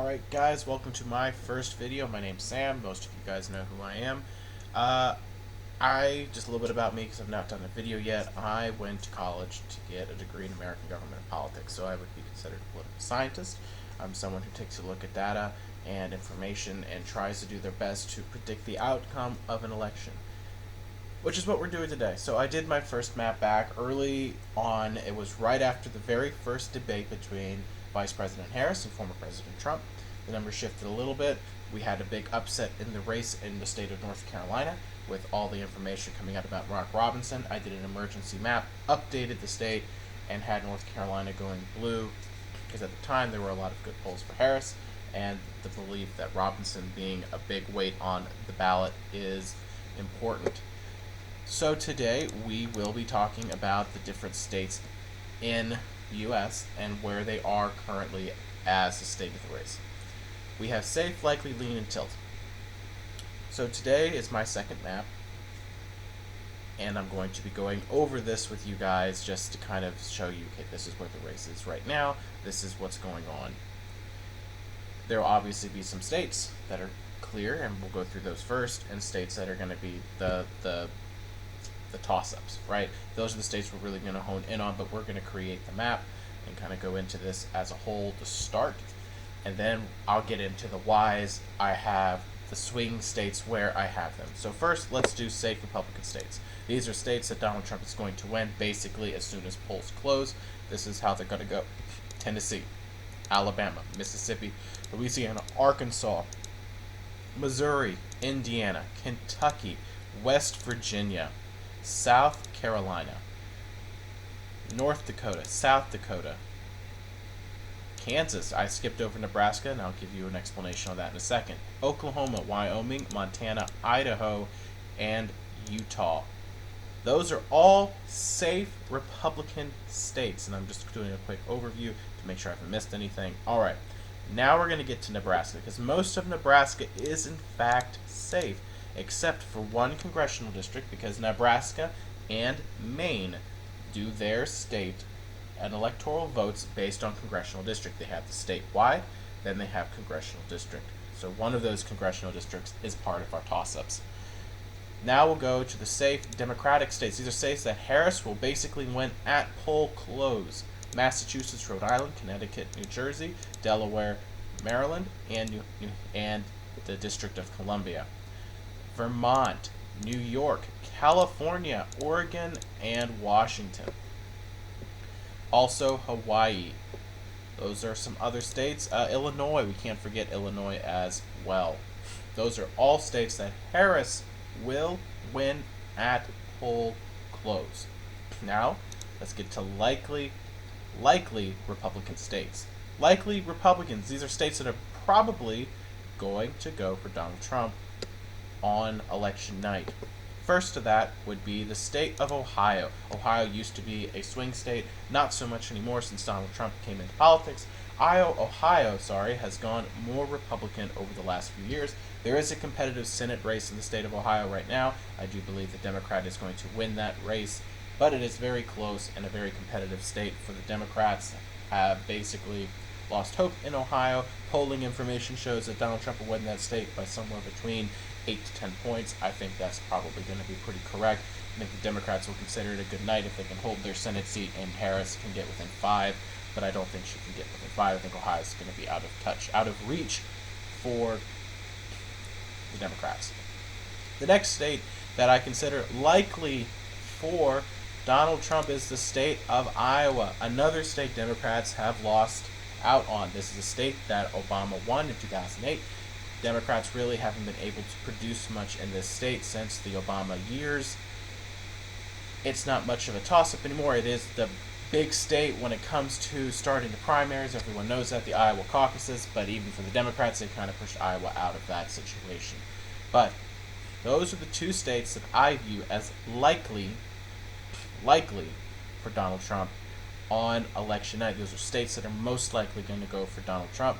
Alright guys, welcome to my first video. My name's Sam. Most of you guys know who I am. Just a little bit about me because I've not done a video yet. I went to college to get a degree in American government and politics, so I would be considered a political scientist. I'm someone who takes a look at data and information and tries to do their best to predict the outcome of an election, which is what we're doing today. So I did my first map back early on. It was right after the very first debate between Vice President Harris and former President Trump. The numbers shifted a little bit. We had a big upset in the race in the state of North Carolina with all the information coming out about Mark Robinson. I did an emergency map, updated the state, and had North Carolina going blue because at the time there were a lot of good polls for Harris, and the belief that Robinson being a big weight on the ballot is important. So today we will be talking about the different states in the U.S. and where they are currently as the state of the race. We have safe, likely, lean, and tilt. So today is my second map, and I'm going to be going over this with you guys just to kind of show you, okay, this is where the race is right now, this is what's going on. There will obviously be some states that are clear, and we'll go through those first, and states that are going to be the toss-ups, right? Those are the states we're really going to hone in on, but we're going to create the map and kind of go into this as a whole to start, and then I'll get into the whys. I have the swing states where I have them. So first, let's do safe Republican states. These are states that Donald Trump is going to win basically as soon as polls close. This is how they're going to go. Tennessee, Alabama, Mississippi, Louisiana, Arkansas, Missouri, Indiana, Kentucky, West Virginia, South Carolina, North Dakota, South Dakota, Kansas. I skipped over Nebraska, and I'll give you an explanation on that in a second. Oklahoma, Wyoming, Montana, Idaho, and Utah. Those are all safe Republican states, and I'm just doing a quick overview to make sure I haven't missed anything. Alright, now we're going to get to Nebraska, because most of Nebraska is in fact safe, except for one congressional district, because Nebraska and Maine do their state and electoral votes based on congressional district. They have the statewide, then they have congressional district. So one of those congressional districts is part of our toss-ups. Now we'll go to the safe Democratic states. These are states that Harris will basically win at poll close. Massachusetts, Rhode Island, Connecticut, New Jersey, Delaware, Maryland, and the District of Columbia. Vermont, New York, California, Oregon, and Washington. Also Hawaii. Those are some other states. Illinois, we can't forget Illinois as well. Those are all states that Harris will win at poll close. Now, let's get to likely Republican states. Likely Republicans, these are states that are probably going to go for Donald Trump on election night. First to that would be the state of Ohio. Ohio used to be a swing state, not so much anymore since Donald Trump came into politics. Ohio, has gone more Republican over the last few years. There is a competitive Senate race in the state of Ohio right now. I do believe the Democrat is going to win that race, but it is very close and a very competitive state for the Democrats. Have basically lost hope in Ohio. Polling information shows that Donald Trump will win that state by somewhere between 8 to 10 points. I think that's probably going to be pretty correct. I think the Democrats will consider it a good night if they can hold their Senate seat and Harris can get within 5, but I don't think she can get within 5. I think Ohio's going to be out of reach for the Democrats. The next state that I consider likely for Donald Trump is the state of Iowa, another state Democrats have lost out on. This is a state that Obama won in 2008. Democrats really haven't been able to produce much in this state since the Obama years. It's not much of a toss-up anymore. It is the big state when it comes to starting the primaries. Everyone knows that, the Iowa caucuses, but even for the Democrats, they kind of pushed Iowa out of that situation. But those are the two states that I view as likely for Donald Trump on election night. Those are states that are most likely going to go for Donald Trump.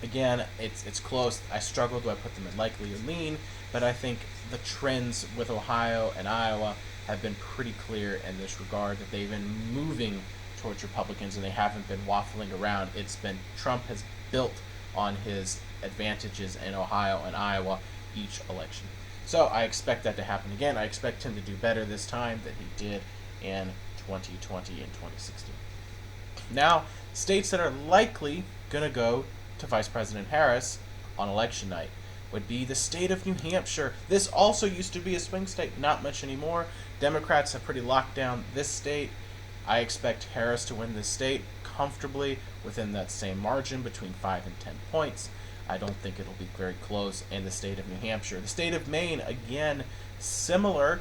Again, it's close. I struggle. Do I put them in likely or lean? But I think the trends with Ohio and Iowa have been pretty clear in this regard, that they've been moving towards Republicans, and they haven't been waffling around. It's been Trump has built on his advantages in Ohio and Iowa each election. So I expect that to happen again. I expect him to do better this time than he did in 2020 and 2016. Now, states that are likely going to go to Vice President Harris on election night would be the state of New Hampshire. This also used to be a swing state, not much anymore. Democrats have pretty locked down this state. I expect Harris to win this state comfortably within that same margin between 5 and 10 points. I don't think it'll be very close in the state of New Hampshire. The state of Maine, again, similar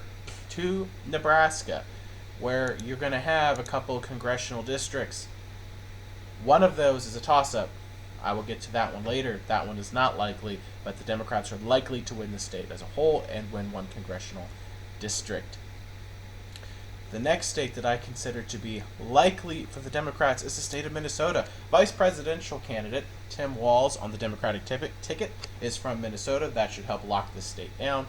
to Nebraska, where you're going to have a couple congressional districts. One of those is a toss-up. I will get to that one later. That one is not likely, but the Democrats are likely to win the state as a whole and win one congressional district. The next state that I consider to be likely for the Democrats is the state of Minnesota. Vice presidential candidate Tim Walz on the Democratic ticket is from Minnesota. That should help lock this state down.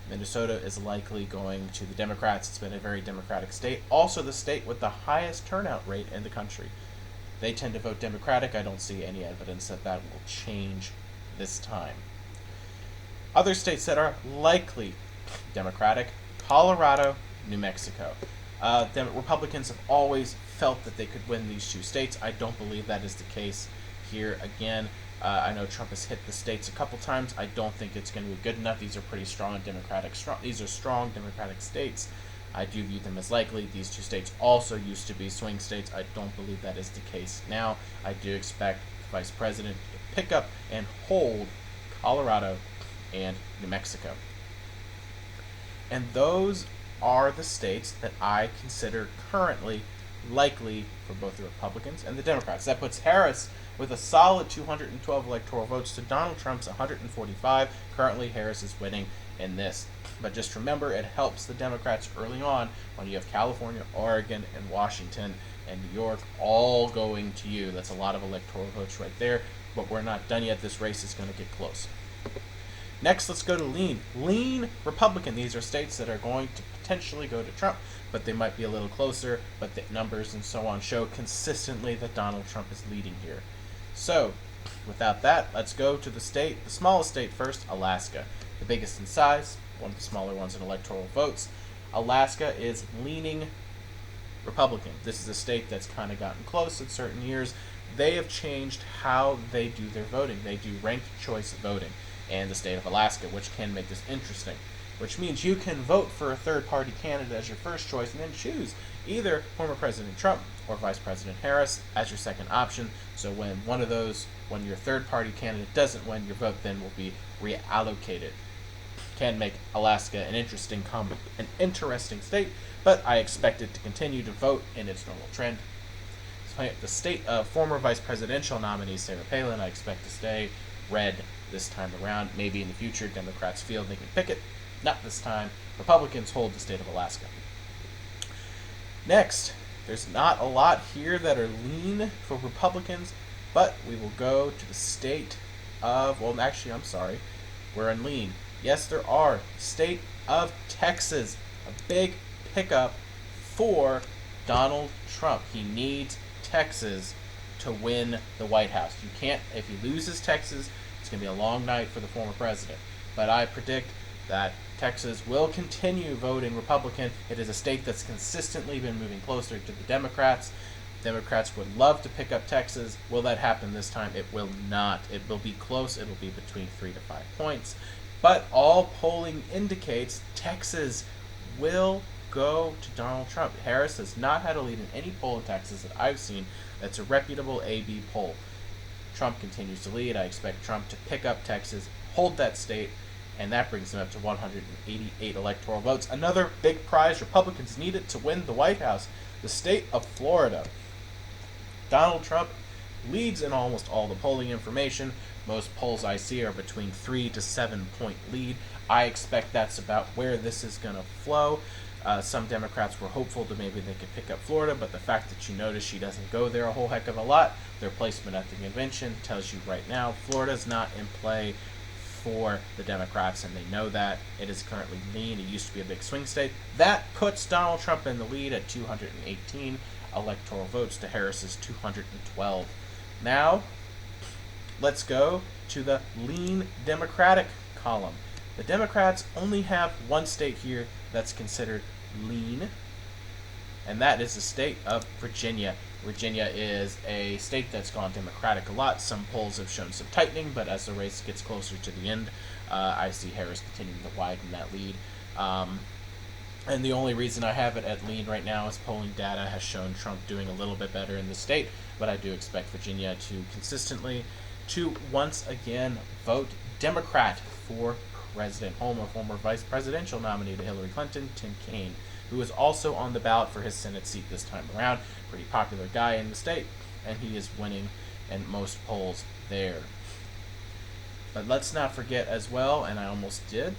Minnesota is likely going to the Democrats. It's been a very Democratic state. Also the state with the highest turnout rate in the country. They tend to vote Democratic. I don't see any evidence that that will change this time. Other states that are likely Democratic: Colorado, New Mexico. Republicans have always felt that they could win these two states. I don't believe that is the case here again. I know Trump has hit the states a couple times. I don't think it's going to be good enough. These are pretty strong These are strong Democratic states. I do view them as likely. These two states also used to be swing states. I don't believe that is the case now. I do expect the Vice President to pick up and hold Colorado and New Mexico. And those are the states that I consider currently likely for both the Republicans and the Democrats. That puts Harris with a solid 212 electoral votes to Donald Trump's 145. Currently, Harris is winning in this. But just remember, it helps the Democrats early on when you have California, Oregon, and Washington, and New York all going to you. That's a lot of electoral votes right there, but we're not done yet. This race is going to get close. Next, let's go to lean Republican. These are states that are going to potentially go to Trump, but they might be a little closer, but the numbers and so on show consistently that Donald Trump is leading here. So, without that, let's go to the smallest state first, Alaska. The biggest in size, one of the smaller ones in electoral votes. Alaska is leaning Republican. This is a state that's kind of gotten close in certain years. They have changed how they do their voting. They do ranked choice voting in the state of Alaska, which can make this interesting. Which means you can vote for a third-party candidate as your first choice and then choose either former President Trump or Vice President Harris as your second option. So when your third-party candidate doesn't win, your vote then will be reallocated. Can make Alaska an interesting state, but I expect it to continue to vote in its normal trend. The state of former vice presidential nominee Sarah Palin, I expect to stay red this time around. Maybe in the future Democrats feel they can pick it. Not this time. Republicans hold the state of Alaska. Next, there's not a lot here that are lean for Republicans, but we will go to the state of, we're in lean. Yes, there are. State of Texas, a big pickup for Donald Trump. He needs Texas to win the White House. If he loses Texas, it's going to be a long night for the former president. But I predict that Texas will continue voting Republican. It is a state that's consistently been moving closer to the Democrats. Democrats would love to pick up Texas. Will that happen this time? It will not. It will be close. It will be between 3 to 5 points. But all polling indicates Texas will go to Donald Trump. Harris has not had a lead in any poll in Texas that I've seen that's a reputable A/B poll. Trump continues to lead. I expect Trump to pick up Texas, hold that state, and that brings him up to 188 electoral votes. Another big prize Republicans needed to win the White House, the state of Florida. Donald Trump leads in almost all the polling information. Most polls I see are between 3 to 7 point lead. I expect that's about where this is going to flow. Some Democrats were hopeful that maybe they could pick up Florida, but the fact that you notice she doesn't go there a whole heck of a lot, their placement at the convention tells you right now Florida's not in play for the Democrats, and they know that. It is currently lean. It used to be a big swing state. That puts Donald Trump in the lead at 218 electoral votes to Harris's 212. Now, let's go to the lean Democratic column. The Democrats only have one state here that's considered lean, and that is the state of Virginia. Virginia is a state that's gone Democratic a lot. Some polls have shown some tightening, but as the race gets closer to the end, I see Harris continuing to widen that lead. And the only reason I have it at lean right now is polling data has shown Trump doing a little bit better in the state, but I do expect Virginia to consistently to once again vote Democrat for president. Home of former vice presidential nominee to Hillary Clinton, Tim Kaine, who is also on the ballot for his Senate seat this time around. Pretty popular guy in the state, and he is winning in most polls there. But let's not forget as well, and I almost did,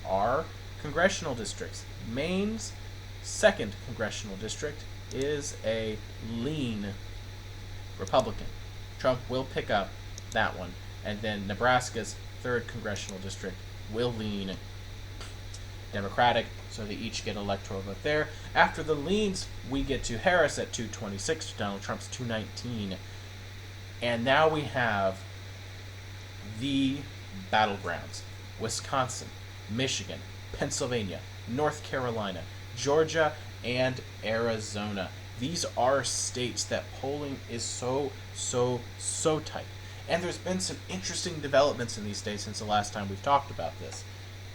our congressional districts. Maine's 2nd congressional district is a lean Republican. Trump will pick up that one. And then Nebraska's 3rd congressional district will lean Democratic, so they each get electoral vote there. After the leans, we get to Harris at 226, Donald Trump's 219. And now we have the battlegrounds: Wisconsin, Michigan, Pennsylvania, North Carolina, Georgia, and Arizona. These are states that polling is so tight. And there's been some interesting developments in these states since the last time we've talked about this.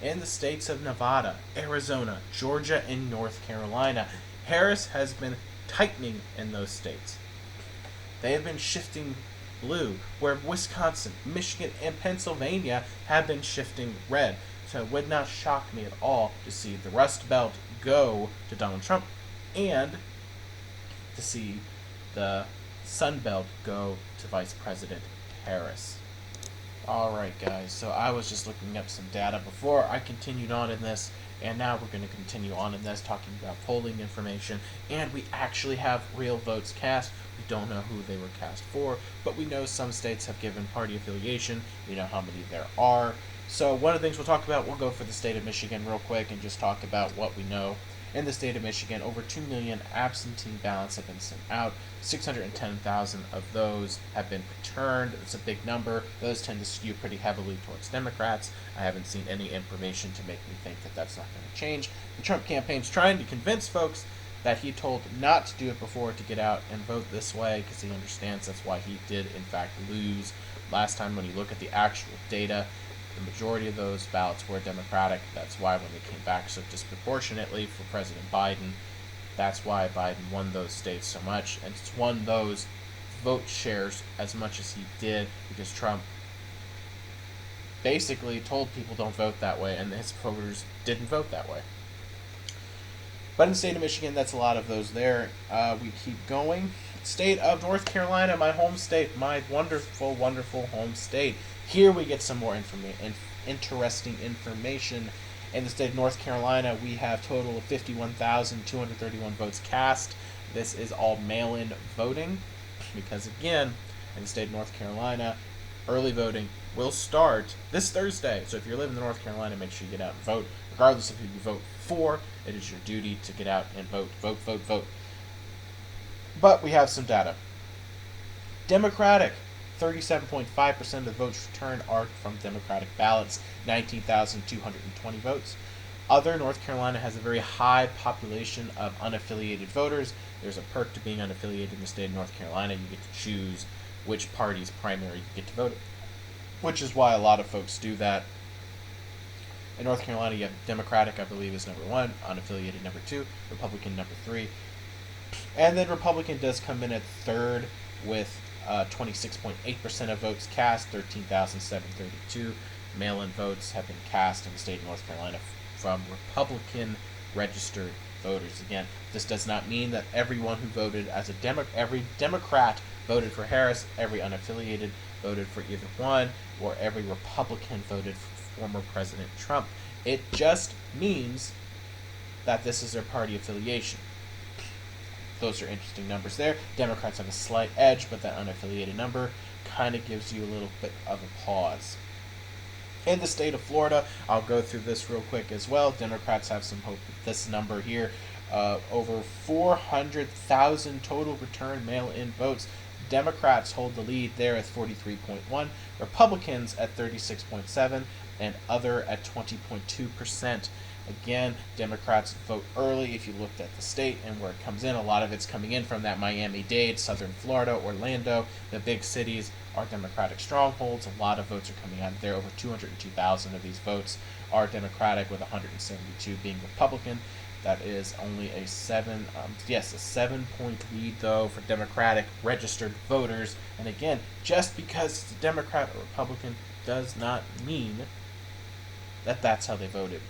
In the states of Nevada, Arizona, Georgia, and North Carolina, Harris has been tightening in those states. They have been shifting blue, where Wisconsin, Michigan, and Pennsylvania have been shifting red. So it would not shock me at all to see the Rust Belt go to Donald Trump and to see the Sun Belt go to Vice President Harris. Alright guys, so I was just looking up some data before I continued on in this, and now we're going to continue on in this, talking about polling information, and we actually have real votes cast. We don't know who they were cast for, but we know some states have given party affiliation. We know how many there are. So one of the things we'll talk about, we'll go for the state of Michigan real quick and just talk about what we know. In the state of Michigan, over 2 million absentee ballots have been sent out. 610,000 of those have been returned. It's a big number. Those tend to skew pretty heavily towards Democrats. I haven't seen any information to make me think that that's not going to change. The Trump campaign's trying to convince folks that he told not to do it before to get out and vote this way, because he understands that's why he did, in fact, lose. Last time, when you look at the actual data, the majority of those ballots were Democratic. That's why when they came back so disproportionately for President Biden, that's why Biden won those states so much. And it's won those vote shares as much as he did because Trump basically told people don't vote that way, and his voters didn't vote that way. But in the state of Michigan, that's a lot of those there. We keep going. State of North Carolina, my home state, my wonderful, wonderful home state. Here we get some more interesting information. In the state of North Carolina, we have a total of 51,231 votes cast. This is all mail-in voting because, again, in the state of North Carolina, early voting will start this Thursday. So if you're living in North Carolina, make sure you get out and vote. Regardless of who you vote for, it is your duty to get out and vote. Vote, vote, vote. But we have some data. Democratic, 37.5% of the votes returned are from Democratic ballots, 19,220 votes. Other, North Carolina has a very high population of unaffiliated voters. There's a perk to being unaffiliated in the state of North Carolina. You get to choose which party's primary you get to vote, which is why a lot of folks do that. In North Carolina, you have Democratic, I believe, is number 1, unaffiliated number 2, Republican number 3. And then Republican does come in at 3rd with 26.8% of votes cast, 13,732 mail-in votes have been cast in the state of North Carolina from Republican registered voters. Again, this does not mean that everyone who voted as every Democrat voted for Harris, every unaffiliated voted for either one, or every Republican voted for former President Trump. It just means that this is their party affiliation. Those are interesting numbers there. Democrats have a slight edge, but that unaffiliated number kind of gives you a little bit of a pause. In the state of Florida, I'll go through this real quick as well. Democrats have some hope with this number here. Over 400,000 total return mail-in votes. Democrats hold the lead there at 43.1, Republicans at 36.7, and other at 20.2%. Again, Democrats vote early. If you looked at the state and where it comes in, a lot of it's coming in from that Miami-Dade, Southern Florida, Orlando. The big cities are Democratic strongholds. A lot of votes are coming out of there. Over 202,000 of these votes are Democratic, with 172 being Republican. That is only a 7-point lead though for Democratic registered voters. And again, just because it's a Democrat or Republican does not mean that that's how they voted.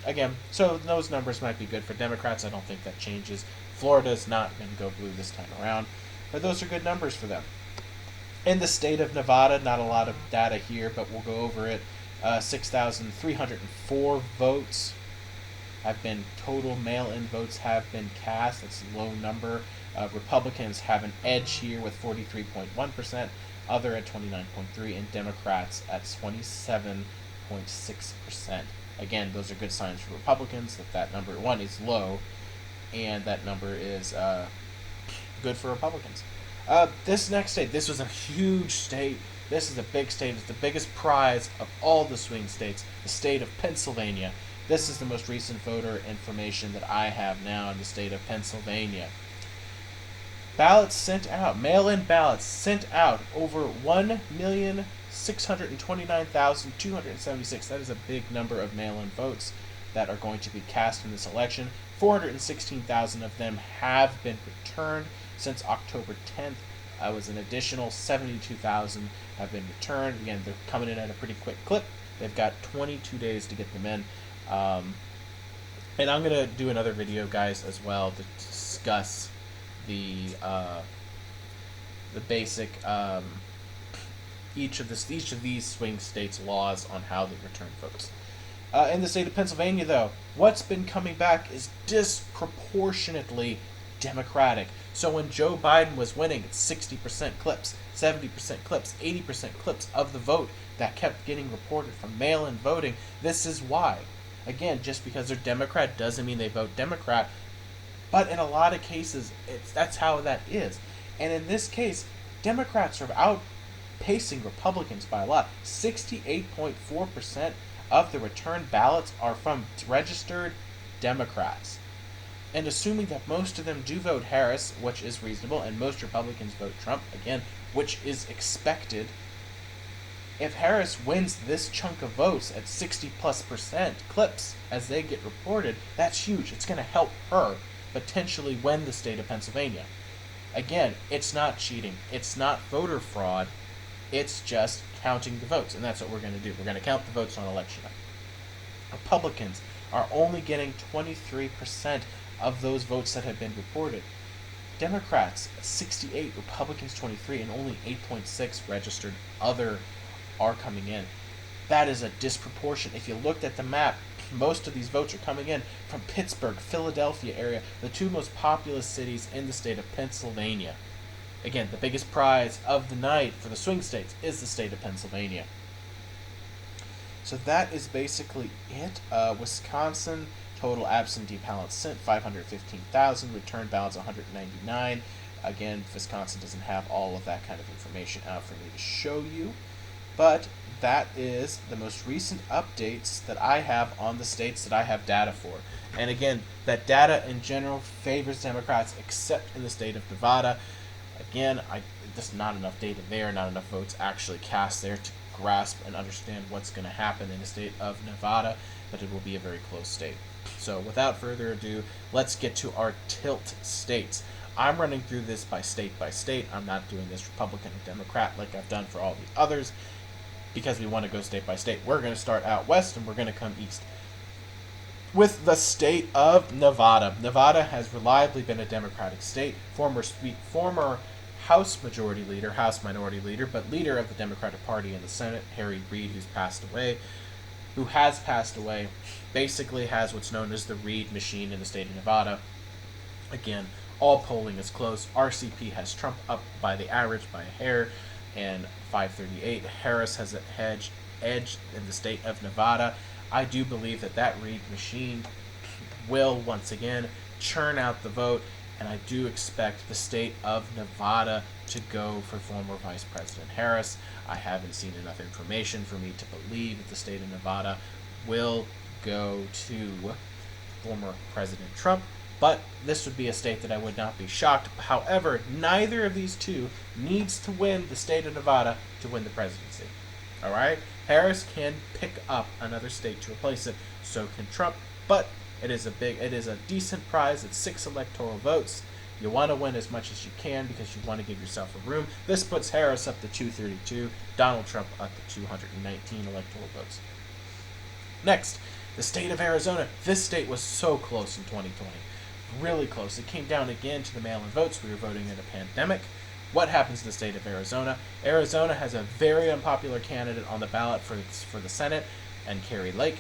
Again, so those numbers might be good for Democrats. I don't think that changes. Florida's not going to go blue this time around, but those are good numbers for them. In the state of Nevada, not a lot of data here, but we'll go over it. 6,304 votes have been total mail-in votes have been cast. That's a low number. Republicans have an edge here with 43.1%, other at 29.3%, and Democrats at 27.6%. Again, those are good signs for Republicans that number one is low, and that number is good for Republicans. This next state, this was a huge state. This is a big state. It's the biggest prize of all the swing states, the state of Pennsylvania. This is the most recent voter information that I have now in the state of Pennsylvania. Ballots sent out, mail-in ballots sent out, over 1,629,276. That is a big number of mail-in votes that are going to be cast in this election. 416,000 of them have been returned since October 10th. Was an additional 72,000 have been returned. Again, they're coming in at a pretty quick clip. They've got 22 days to get them in. And I'm going to do another video, guys, as well to discuss the basic each of these swing states' laws on how they return votes. In the state of Pennsylvania, though, what's been coming back is disproportionately Democratic. So when Joe Biden was winning, it's 60% clips, 70% clips, 80% clips of the vote that kept getting reported from mail-in voting. This is why. Again, just because they're Democrat doesn't mean they vote Democrat, but in a lot of cases, that's how that is. And in this case, Democrats are outpacing Republicans by a lot. 68.4% of the return ballots are from registered Democrats. And assuming that most of them do vote Harris, which is reasonable, and most Republicans vote Trump, again, which is expected, if Harris wins this chunk of votes at 60+% clips as they get reported, that's huge. It's going to help her potentially win the state of Pennsylvania. Again, it's not cheating. It's not voter fraud. It's just counting the votes, and that's what we're going to do. We're going to count the votes on election night. Republicans are only getting 23% of those votes that have been reported. Democrats, 68, Republicans 23, and only 8.6 registered other are coming in. That is a disproportion. If you looked at the map, most of these votes are coming in from Pittsburgh, Philadelphia area, the two most populous cities in the state of Pennsylvania. Again, the biggest prize of the night for the swing states is the state of Pennsylvania. So that is basically it. Wisconsin, total absentee ballots sent 515,000, return ballots 199. Again, Wisconsin doesn't have all of that kind of information out for me to show you. But that is the most recent updates that I have on the states that I have data for. And again, that data in general favors Democrats, except in the state of Nevada. Again, there's not enough data there, not enough votes actually cast there to grasp and understand what's going to happen in the state of Nevada, but it will be a very close state. So without further ado, let's get to our tilt states. I'm running through this by state by state. I'm not doing this Republican or Democrat like I've done for all the others, because we want to go state by state. We're going to start out west and we're going to come east with the state of Nevada. Nevada has reliably been a Democratic state. Former House Minority Leader, but leader of the Democratic Party in the Senate, Harry Reid, who has passed away, basically has what's known as the Reid machine in the state of Nevada. Again, all polling is close. RCP has Trump up by the average by a hair, and 538. Harris has an edge in the state of Nevada. I do believe that Reid machine will once again churn out the vote, and I do expect the state of Nevada to go for former Vice President Harris. I haven't seen enough information for me to believe that the state of Nevada will go to former President Trump, but this would be a state that I would not be shocked. However, neither of these two needs to win the state of Nevada to win the presidency. All right? Harris can pick up another state to replace it, so can Trump, but it is a decent prize. It's 6 electoral votes. You want to win as much as you can because you want to give yourself a room. This puts Harris up to 232, Donald Trump up to 219 electoral votes. Next, the state of Arizona. This state was so close in 2020. Really close. It came down again to the mail-in votes. We were voting in a pandemic. What happens in the state of Arizona? Arizona has a very unpopular candidate on the ballot for the Senate, and Kari Lake.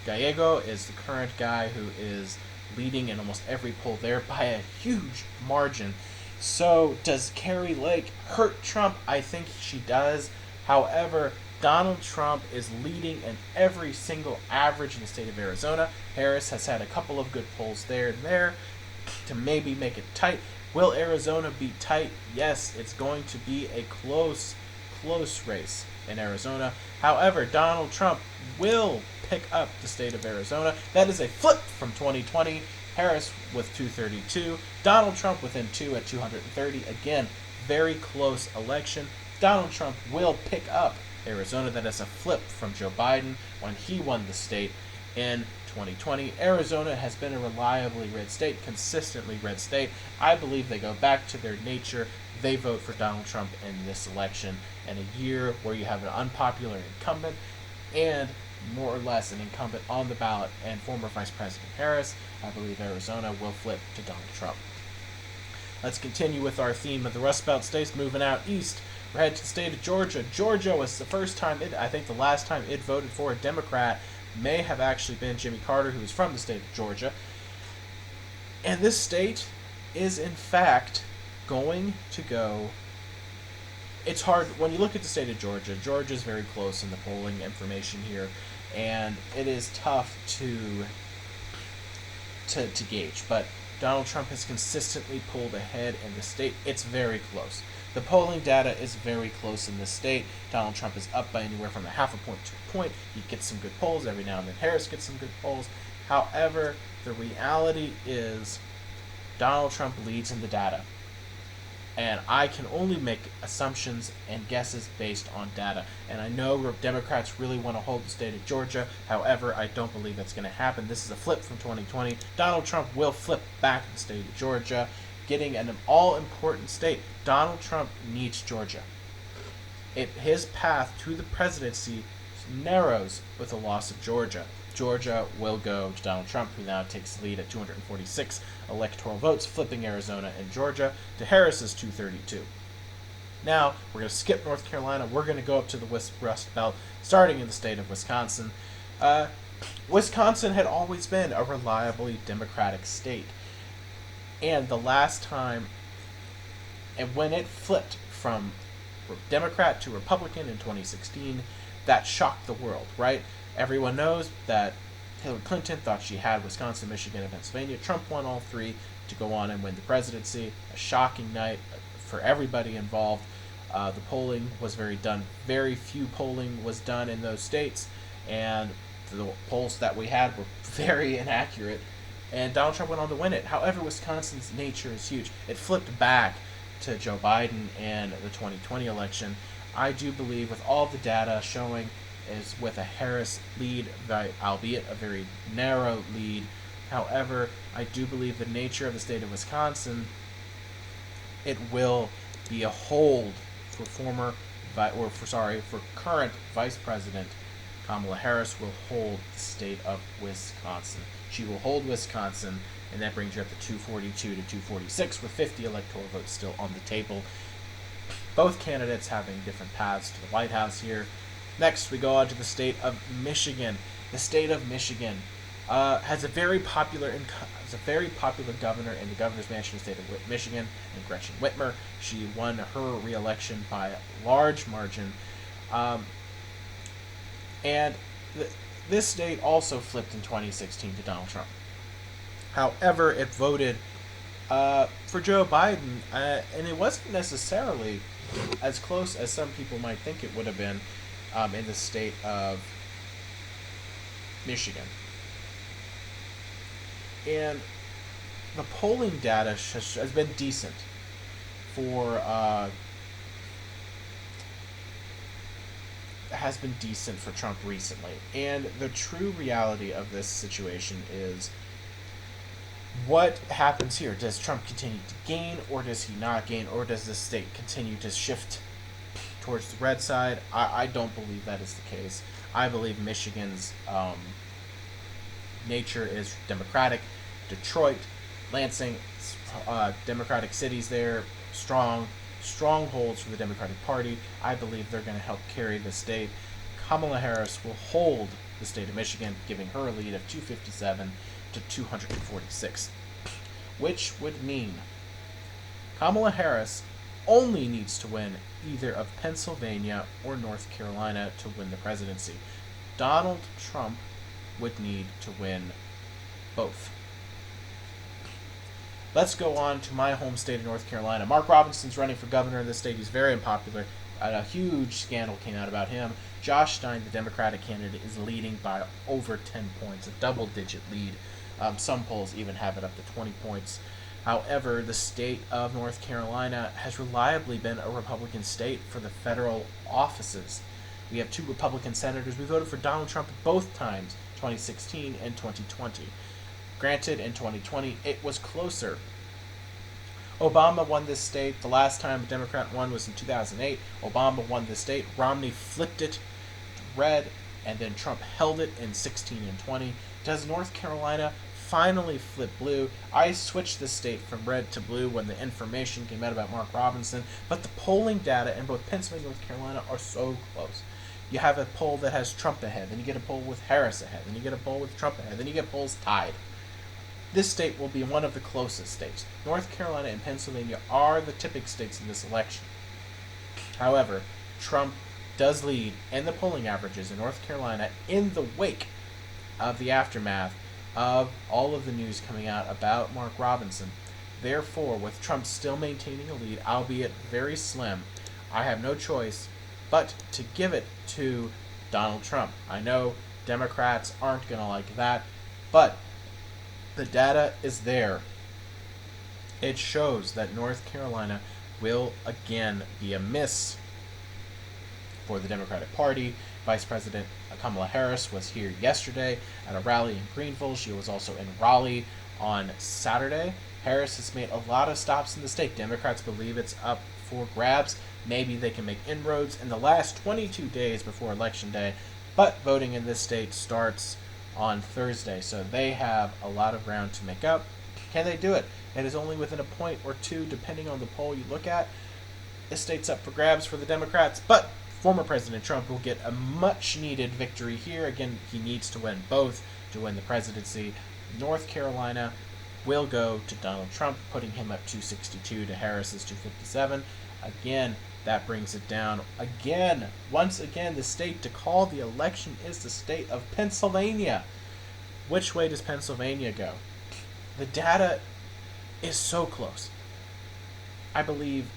Gallego is the current guy who is leading in almost every poll there by a huge margin. So does Kari Lake hurt Trump? I think she does. However, Donald Trump is leading in every single average in the state of Arizona. Harris has had a couple of good polls there and there to maybe make it tight. Will Arizona be tight? Yes, it's going to be a close race in Arizona. However, Donald Trump will pick up the state of Arizona. That is a flip from 2020. Harris with 232. Donald Trump within 2 at 230. Again, very close election. Donald Trump will pick up Arizona. That is a flip from Joe Biden when he won the state in 2020. Arizona has been a reliably red state, consistently red state. I believe they go back to their nature. They vote for Donald Trump in this election. In a year where you have an unpopular incumbent and more or less an incumbent on the ballot and former Vice President Harris, I believe Arizona will flip to Donald Trump. Let's continue with our theme of the Rust Belt states, moving out east. We're headed to the state of Georgia. Georgia was the first time, I think the last time it voted for a Democrat may have actually been Jimmy Carter, who is from the state of Georgia. And this state is, in fact, going to go... It's hard, when you look at the state of Georgia, Georgia is very close in the polling information here, and it is tough to gauge. But Donald Trump has consistently pulled ahead in the state. It's very close. The polling data is very close in this state. Donald Trump is up by anywhere from a half a point to a point. He gets some good polls. Every now and then Harris gets some good polls. However, the reality is Donald Trump leads in the data. And I can only make assumptions and guesses based on data. And I know Democrats really want to hold the state of Georgia. However, I don't believe that's going to happen. This is a flip from 2020. Donald Trump will flip back to the state of Georgia, getting an all-important state. Donald Trump needs Georgia. His path to the presidency narrows with the loss of Georgia. Georgia will go to Donald Trump, who now takes the lead at 246 electoral votes, flipping Arizona and Georgia to Harris's 232. Now, we're going to skip North Carolina. We're going to go up to the Rust Belt, starting in the state of Wisconsin. Wisconsin had always been a reliably Democratic state. And the last time, and when it flipped from Democrat to Republican in 2016, that shocked the world, right? Everyone knows that Hillary Clinton thought she had Wisconsin, Michigan, and Pennsylvania. Trump won all three to go on and win the presidency. A shocking night for everybody involved. The polling was very few polling was done in those states, and the polls that we had were very inaccurate, and Donald Trump went on to win it. However, Wisconsin's nature is huge. It flipped back to Joe Biden in the 2020 election. I do believe, with all the data showing, is with a Harris lead, albeit a very narrow lead. However, I do believe the nature of the state of Wisconsin, it will be a hold for current Vice President Kamala Harris will hold the state of Wisconsin. She will hold Wisconsin, and that brings you up to 242 to 246 with 50 electoral votes still on the table. Both candidates having different paths to the White House here. Next, we go on to the state of Michigan. The state of Michigan has a very popular governor in the governor's mansion in the state of Michigan, and Gretchen Whitmer. She won her re-election by a large margin. And this state also flipped in 2016 to Donald Trump. However, it voted for Joe Biden, and it wasn't necessarily as close as some people might think it would have been in the state of Michigan. And the polling data has been decent for has been decent for Trump recently. And the true reality of this situation is, what happens here? Does Trump continue to gain, or does he not gain, or does the state continue to shift towards the red side? I don't believe that is the case. I believe Michigan's nature is Democratic. Detroit, Lansing, Democratic cities there, strongholds for the Democratic Party. I believe they're going to help carry the state. Kamala Harris will hold the state of Michigan, giving her a lead of 257 to 246, which would mean Kamala Harris only needs to win either of Pennsylvania or North Carolina to win the presidency. Donald Trump would need to win both. Let's go on to my home state of North Carolina. Mark Robinson's running for governor in this state. He's very unpopular. A huge scandal came out about him. Josh Stein, the Democratic candidate, is leading by over 10 points, a double-digit lead. Some polls even have it up to 20 points. However, the state of North Carolina has reliably been a Republican state for the federal offices. We have 2 Republican senators. We voted for Donald Trump both times, 2016 and 2020. Granted, in 2020, it was closer. Obama won this state. The last time a Democrat won was in 2008. Obama won this state. Romney flipped it red, and then Trump held it in 16 and 20. Does North Carolina finally flip blue? I switched this state from red to blue when the information came out about Mark Robinson, but the polling data in both Pennsylvania and North Carolina are so close. You have a poll that has Trump ahead, then you get a poll with Harris ahead, then you get a poll with Trump ahead, then you get polls tied. This state will be one of the closest states. North Carolina and Pennsylvania are the tipping states in this election. However, Trump does lead in the polling averages in North Carolina in the wake of the aftermath of all of the news coming out about Mark Robinson. Therefore, with Trump still maintaining a lead, albeit very slim, I have no choice but to give it to Donald Trump. I know Democrats aren't going to like that, but the data is there. It shows that North Carolina will again be a miss for the Democratic Party. Vice President Kamala Harris was here yesterday at a rally in Greenville. She was also in Raleigh on Saturday. Harris has made a lot of stops in the state. Democrats believe it's up for grabs. Maybe they can make inroads in the last 22 days before Election Day, but voting in this state starts on Thursday, so they have a lot of ground to make up. Can they do it? It is only within a point or two, depending on the poll you look at. This state's up for grabs for the Democrats, but former President Trump will get a much-needed victory here. Again, he needs to win both to win the presidency. North Carolina will go to Donald Trump, putting him up 262 to Harris's 257. Again, that brings it down. Once again, the state to call the election is the state of Pennsylvania. Which way does Pennsylvania go? The data is so close. I believe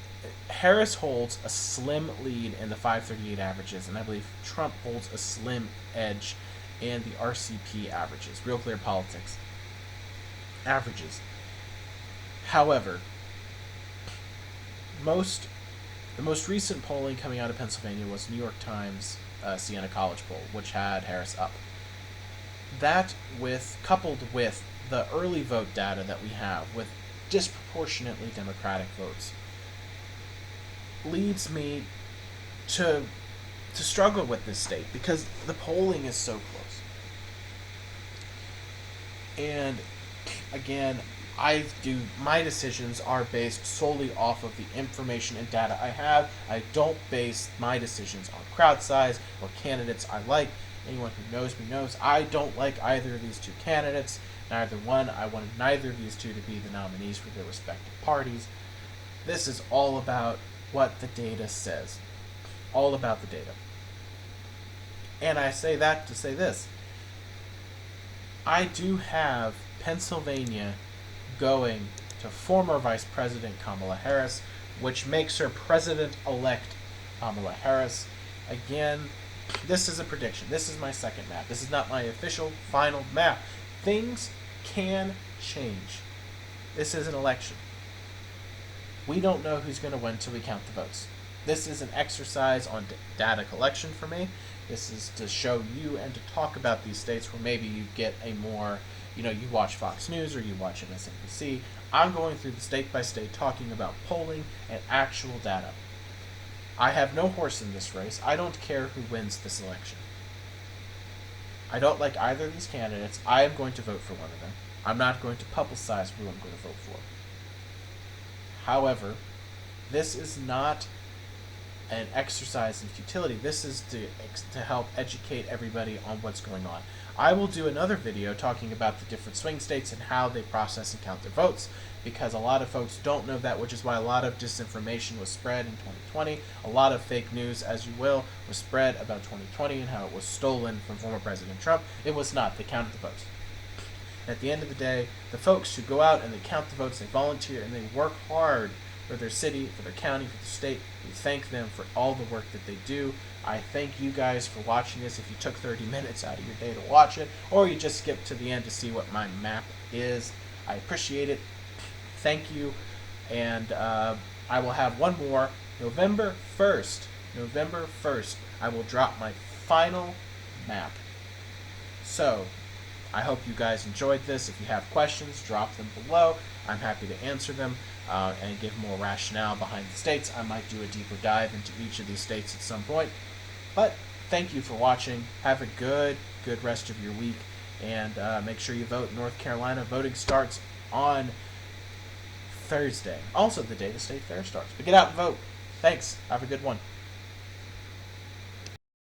Harris holds a slim lead in the 538 averages, and I believe Trump holds a slim edge in the RCP averages, Real Clear Politics averages. However, the most recent polling coming out of Pennsylvania was New York Times Siena College poll, which had Harris up. That, coupled with the early vote data that we have, with disproportionately Democratic votes, leads me to struggle with this state because the polling is so close. And again, my decisions are based solely off of the information and data I have. I don't base my decisions on crowd size or candidates I like. Anyone who knows me knows I don't like either of these two candidates. Neither one. I wanted neither of these two to be the nominees for their respective parties. This is all about what the data says. All about the data. And I say that to say this. I do have Pennsylvania going to former Vice President Kamala Harris, which makes her President-elect Kamala Harris. Again, this is a prediction. This is my second map. This is not my official final map. Things can change. This is an election. We don't know who's going to win until we count the votes. This is an exercise on data collection for me. This is to show you and to talk about these states where maybe you get a more, you watch Fox News or you watch MSNBC. I'm going through the state by state talking about polling and actual data. I have no horse in this race. I don't care who wins this election. I don't like either of these candidates. I am going to vote for one of them. I'm not going to publicize who I'm going to vote for. However, this is not an exercise in futility. This is to help educate everybody on what's going on. I will do another video talking about the different swing states and how they process and count their votes, because a lot of folks don't know that, which is why a lot of disinformation was spread in 2020. A lot of fake news, as you will, was spread about 2020 and how it was stolen from former President Trump. It was not. They counted the votes. At the end of the day, the folks who go out and they count the votes, they volunteer, and they work hard for their city, for their county, for the state. We thank them for all the work that they do. I thank you guys for watching this. If you took 30 minutes out of your day to watch it, or you just skipped to the end to see what my map is, I appreciate it. Thank you. And I will have one more. November 1st, I will drop my final map. So, I hope you guys enjoyed this. If you have questions, drop them below. I'm happy to answer them and give more rationale behind the states. I might do a deeper dive into each of these states at some point. But thank you for watching. Have a good rest of your week. And make sure you vote in North Carolina. Voting starts on Thursday. Also the day the state fair starts. But get out and vote. Thanks. Have a good one.